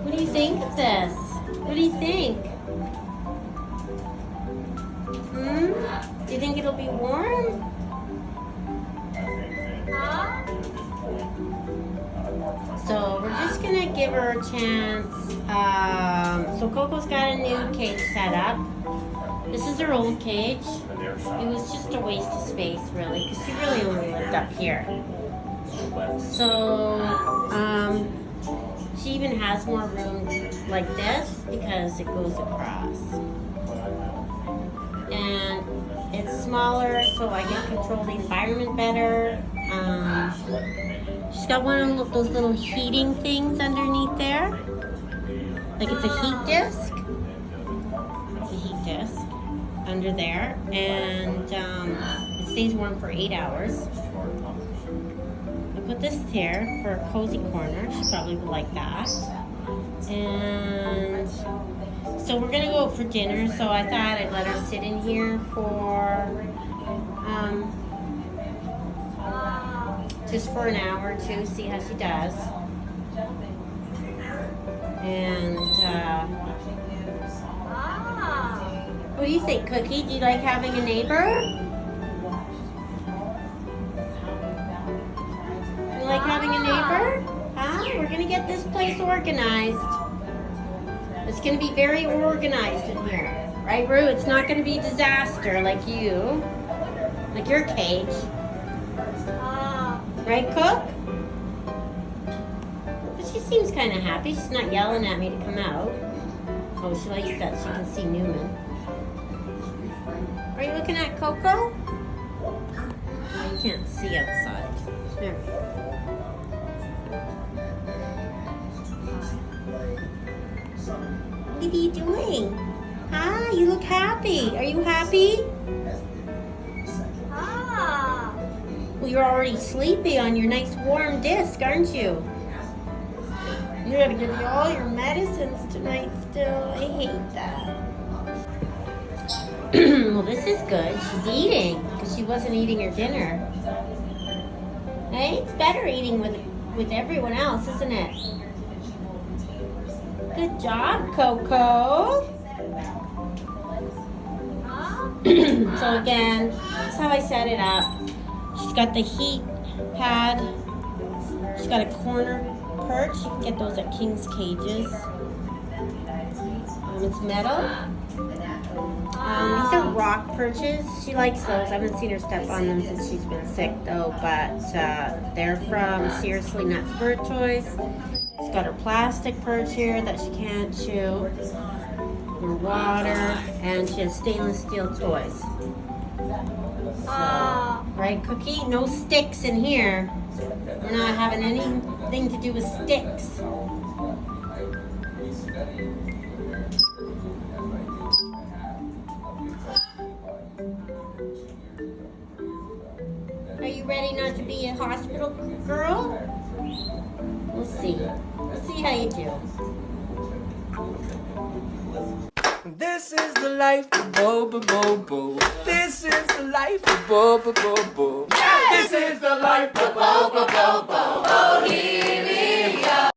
What do you think of this? What do you think? Do you think it'll be warm? So we're just gonna give her a chance. So Coco's got a new cage set up. This is her old cage. It was just a waste of space, really, because she really only lived up here. So she even has more room like this because it goes across. And it's smaller, so I can control the environment better. She's got one of those little heating things underneath there. Like it's a heat disc. It's a heat disc under there. And it stays warm for 8 hours. I put this here for a cozy corner. She probably would like that. And so we're gonna go out for dinner, so I thought I'd let her sit in here for just for an hour or two, see how she does. And what do you think, Cookie? Do you like having a neighbor? You like having a neighbor? Huh? We're gonna get this place organized. It's going to be very organized in here. Right, Rue? It's not going to be a disaster like you. Like your cage. Right, Cook? But she seems kind of happy. She's not yelling at me to come out. Oh, she likes that she can see Newman. Are you looking at Coco? Oh, you can't see outside. There we go. What are you doing? Huh? You look happy. Are you happy? Well, you're already sleepy on your nice warm disc, aren't you? You're gonna give you all your medicines tonight still. I hate that. Well, this is good. She's eating because she wasn't eating her dinner. Hey, it's better eating with everyone else, isn't it? Good job, Coco. So again, that's how I set it up. She's got the heat pad. She's got a corner perch. You can get those at King's Cages. It's metal. These are rock perches. She likes those. I haven't seen her step on them since she's been sick though, but they're from Seriously Nutz Bird Toys. She's got her plastic perch here that she can't chew, her water, and she has stainless steel toys. So, right, Cookie? No sticks in here. We're not having anything to do with sticks. Are you ready not to be a hospital girl? We'll see. We'll see how you do. This is the life of Bobo Bobo. This is the life of Bobo Bobo. This is the life of Bobo Bobo. Oh, he